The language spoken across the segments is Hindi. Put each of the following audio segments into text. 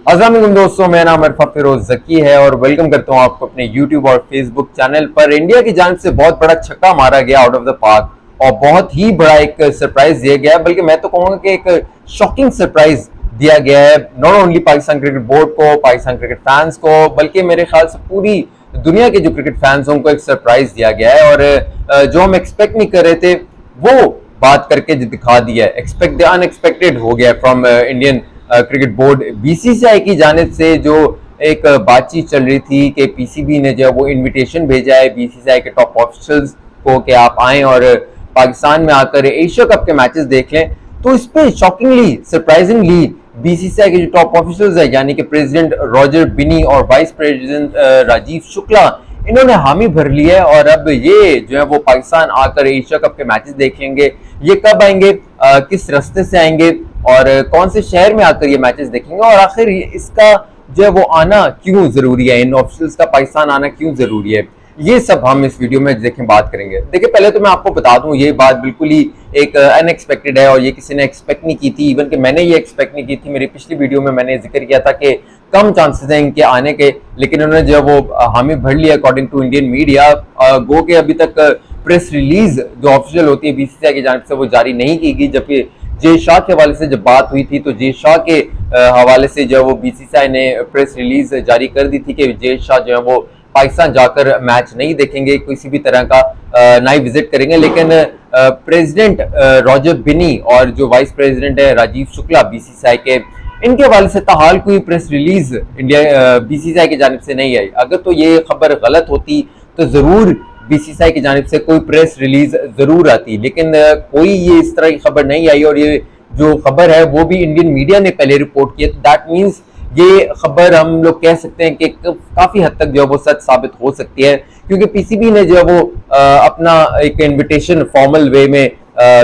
अस्सलाम वालेकुम दोस्तों, मेरा नाम अरफा फिरोज जकी है और वेलकम करता हूं आपको अपने YouTube और Facebook चैनल पर। इंडिया की जानिब से बहुत बड़ा छक्का मारा गया आउट ऑफ द पार्क और बहुत ही बड़ा एक सरप्राइज दिया गया, बल्कि मैं तो कहूंगा कि एक शॉकिंग सरप्राइज दिया गया है not only Pakistan cricket board को, पाकिस्तान क्रिकेट फैंस को, बल्कि मेरे ख्याल से पूरी दुनिया के जो क्रिकेट फैंस हैं उनको एक सरप्राइज दिया गया है। और जो हम एक्सपेक्ट नहीं कर रहे थे वो बात करके दिखा दिया है। एक्सपेक्ट द अनएक्सपेक्टेड हो गया from Indian cricket board. BCCI की जानिब से जो एक बातचीत चल रही थी कि पीसीबी ने जो वो इनविटेशन भेजा है बीसीसीआई के टॉप ऑफिशियल्स को कि आप आएं और पाकिस्तान में आकर एशिया कप के मैचेस देख लें, तो इस पे शॉकिंगली सरप्राइजिंगली बीसीसीआई के जो टॉप ऑफिशियल्स है यानी कि प्रेसिडेंट रॉजर बिनी और वाइस प्रेसिडेंट राजीव शुक्ला, इन्होंने हामी भर ली है। और अब ये जो है वो पाकिस्तान आकर एशिया कप के मैचेस देखेंगे। ये कब आएंगे, किस रास्ते से आएंगे और कौन से शहर में आकर ये मैचेस देखेंगे और आखिर इसका जो है वो आना क्यों जरूरी है, इन ऑफिशियल्स का पाकिस्तान आना क्यों जरूरी है, ये सब हम इस वीडियो में देखें बात करेंगे। देखिए, पहले तो मैं आपको बता दूं ये बात बिल्कुल ही एक अनएक्सपेक्टेड है और ये किसी ने एक्सपेक्ट नहीं की थी। इवन कि मैंने ये एक्सपेक्ट नहीं की थी। मेरी पिछली वीडियो में मैंने जिक्र किया था कि कम चांसेस हैं इनके आने के, लेकिन उन्होंने जो वो हामी भर लिया अकॉर्डिंग टू इंडियन मीडिया। गो के अभी तक प्रेस रिलीज जो ऑफिशियल होती है बीसीसीआई की जानिब से वो जारी नहीं की गई, जबकि जय शाह के हवाले से जब बात हुई थी तो जय शाह के हवाले से जो वो बीसीसीआई ने प्रेस रिलीज जारी कर दी थी कि जय शाह जो है वो पाकिस्तान जाकर मैच नहीं देखेंगे, किसी भी तरह का ना ही विजिट करेंगे। लेकिन प्रेसिडेंट रॉजर बिनी और जो वाइस प्रेसिडेंट है राजीव शुक्ला बीसीसीआई के, इनके हवाले से ताहाल कोई प्रेस रिलीज इंडिया बीसीसीआई की जानिब से नहीं आई। अगर तो ये खबर गलत होती तो जरूर बीसीसीआई की जानिब से कोई प्रेस रिलीज जरूर आती, लेकिन कोई ये इस तरह की खबर नहीं आई। और ये जो खबर है वो भी इंडियन मीडिया ने पहले रिपोर्ट की है, तो दैट मीन्स ये खबर हम लोग कह सकते हैं कि काफी हद तक जो है वो सच साबित हो सकती है, क्योंकि पीसीबी ने जो है वो अपना एक इनविटेशन फॉर्मल वे में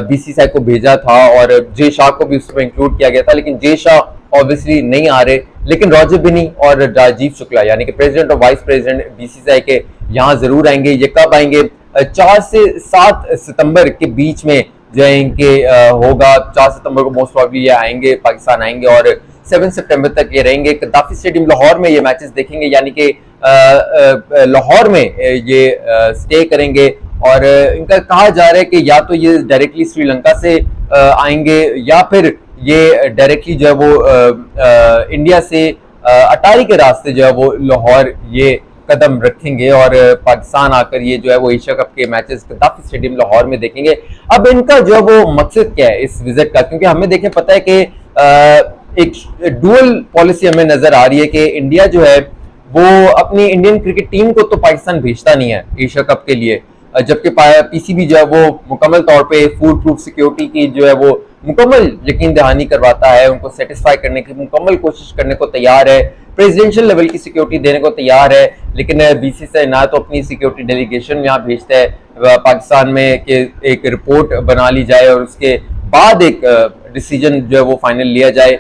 बीसीसीआई को भेजा था और जय शाह को भी उसमें इंक्लूड किया गया था, लेकिन जय शाह ऑब्वियसली नहीं आ रहे। लेकिन रॉजर बिनी और राजीव शुक्ला यानी कि प्रेसिडेंट और वाइस प्रेसिडेंट बीसीसीआई के यहाँ जरूर आएंगे। ये कब आएंगे? 4 से 7 सितंबर के बीच में जो है इनके होगा। 4 सितंबर को मोस्ट प्रॉब्ली ये आएंगे, पाकिस्तान आएंगे और 7 सितंबर तक ये रहेंगे। गद्दाफी स्टेडियम लाहौर में ये मैचेस देखेंगे, यानी कि लाहौर में ये स्टे करेंगे। और इनका कहा जा रहा है कि या तो ये डायरेक्टली श्रीलंका से आएंगे या फिर ये डायरेक्टली जो है वो इंडिया से अटारी के रास्ते जो है वो लाहौर ये कदम रखेंगे और पाकिस्तान आकर ये जो है वो एशिया कप के मैचेस गद्दाफी स्टेडियम लाहौर में देखेंगे। अब इनका जो है वो मकसद क्या है इस विजिट का, क्योंकि हमें देखें पता है कि एक डुअल पॉलिसी हमें नजर आ रही है कि इंडिया जो है वो अपनी इंडियन क्रिकेट टीम को तो पाकिस्तान भेजता नहीं है एशिया कप के लिए, जबकि पीसीबी जो है वो मुकम्मल तौर पे फूड प्रूफ सिक्योरिटी की जो है वो मुकम्मल यकीन दहानी करवाता है, उनको सेटिस्फाई करने की मुकम्मल कोशिश करने को तैयार है, प्रेसिडेंशियल लेवल की सिक्योरिटी देने को तैयार है। लेकिन बीसीसीआई ना तो अपनी सिक्योरिटी डेलीगेशन यहाँ भेजता है पाकिस्तान में कि एक रिपोर्ट बना ली जाए और उसके बाद एक डिसीजन जो है वो फाइनल लिया जाए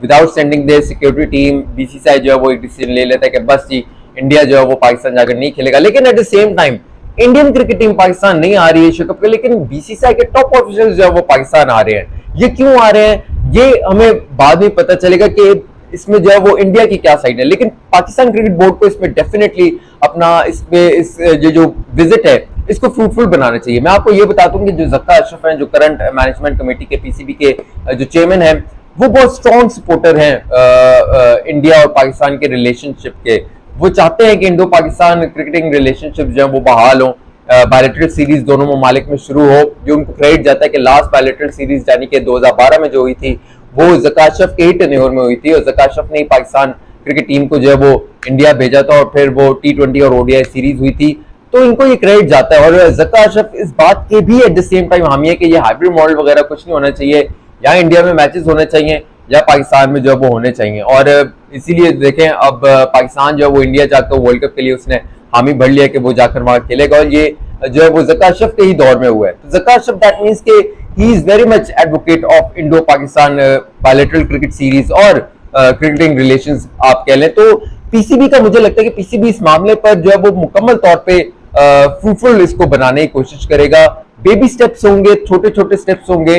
without sending the security team. BCCI जो है वो एक डिसीजन ले लेता है कि बस जी इंडिया जो है वो पाकिस्तान जाकर नहीं खेलेगा। लेकिन at the same time Indian cricket team Pakistan नहीं आ रही है एशिया कप के, लेकिन बीसीसीआई के टॉप ऑफिशियल्स जो है वो पाकिस्तान आ रहे हैं। ये क्यों आ रहे हैं ये हमें बाद में पता चलेगा कि इसमें जो है वो इंडिया की क्या साइड है, लेकिन पाकिस्तान क्रिकेट बोर्ड को इसमें डेफिनेटली अपना ये जो विजिट है इसको फ्रूटफुल बनाना चाहिए। मैं आपको ये बता दूं कि जो जक्का अशरफ हैं, जो करंट मैनेजमेंट कमेटी के पीसीबी के जो चेयरमैन हैं, वो बहुत स्ट्रॉन्ग सपोर्टर हैं इंडिया और पाकिस्तान के रिलेशनशिप के। वो चाहते हैं कि इंडो पाकिस्तान क्रिकेटिंग रिलेशनशिप जो है वो बहाल हो, बायलैटरल सीरीज दोनों ममालिक में शुरू हो। जो उनको क्रेडिट जाता है कि लास्ट बायलैटरल सीरीज यानी कि 2012 में जो हुई थी वो जक्का अशरफ के ही टेन्योर में हुई थी और जक्का अशरफ ने पाकिस्तान क्रिकेट टीम को जो है वो इंडिया भेजा था और फिर वो T20 और ODI सीरीज हुई थी, तो इनको ये क्रेडिट जाता है। और जक्का अशरफ इस बात के भी एट द सेम टाइम हामी है कि ये हाइब्रिड मॉडल वगैरह कुछ नहीं होना चाहिए, या इंडिया में मैचेस होने चाहिए या पाकिस्तान में जो है वो होने चाहिए। और इसीलिए देखें अब पाकिस्तान जो है वो इंडिया जाकर वर्ल्ड कप के लिए उसने हामी भर लिया कि वो जाकर वहां खेलेगा और ये जो है वो जक्का अशरफ के ही दौर में हुआ है। तो जक्का अशरफ दैट मींस के he is very much advocate of Indo Pakistan bilateral cricket series और क्रिकेटिंग रिलेशंस आप कह लें। तो पीसीबी का मुझे लगता है कि पीसीबी इस मामले पर जो है वो मुकम्मल तौर पे फ्रूटफुल इसको बनाने की कोशिश करेगा। बेबी स्टेप्स होंगे, छोटे छोटे स्टेप्स होंगे,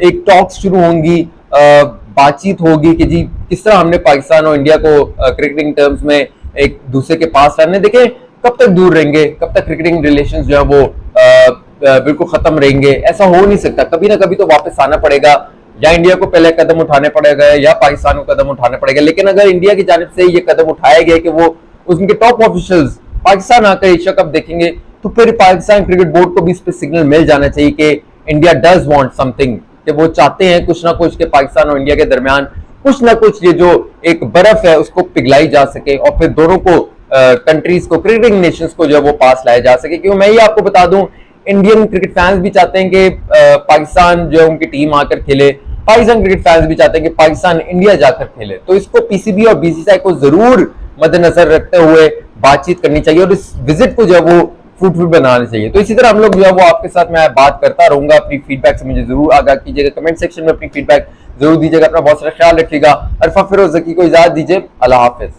एक टॉक्स शुरू होंगी, बातचीत होगी कि जी किस तरह हमने पाकिस्तान और इंडिया को क्रिकेटिंग टर्म्स में एक दूसरे के पास लाने, देखें कब तक दूर रहेंगे, कब तक क्रिकेटिंग रिलेशंस जो है वो बिल्कुल खत्म रहेंगे। ऐसा हो नहीं सकता, कभी ना कभी तो वापस आना पड़ेगा, या इंडिया को पहले कदम उठाने पड़ेगा या पाकिस्तान को कदम उठाने पड़ेगा। लेकिन अगर इंडिया की जानिब से ये कदम उठाया गया कि वो उनके टॉप ऑफिशियल्स पाकिस्तान आकर एशिया कप देखेंगे, तो फिर पाकिस्तान क्रिकेट बोर्ड को भी इस पर सिग्नल मिल जाना चाहिए कि इंडिया डज वांट समथिंग, कि वो चाहते हैं कुछ ना कुछ के पाकिस्तान और इंडिया के दरमियान कुछ ना कुछ ये जो एक बर्फ है उसको पिघलाई जा सके और फिर दोनों को कंट्रीज को, क्रिकेटिंग नेशंस को जो है वो पास लाया जा सके। क्योंकि मैं ये आपको बता दूं, इंडियन क्रिकेट फैंस भी चाहते हैं कि पाकिस्तान जो है उनकी टीम आकर खेले, पाकिस्तान क्रिकेट फैंस भी चाहते हैं कि पाकिस्तान इंडिया जाकर खेले। तो इसको पीसीबी और बीसीसीआई को जरूर मद्देनजर रखते हुए बातचीत करनी चाहिए और इस विजिट को जो है वो फ्रूटफुल बनाना चाहिए। तो इसी तरह हम लोग जो है वो आपके साथ मैं बात करता रहूंगा। अपनी फीडबैक से मुझे जरूर आगाह कीजिएगा, कमेंट सेक्शन में अपनी फीडबैक जरूर दीजिएगा। अपना बहुत सारा ख्याल रखिएगा। अरफा फिरोज जकी को इजाजत दीजिए, अल्लाह हाफिज।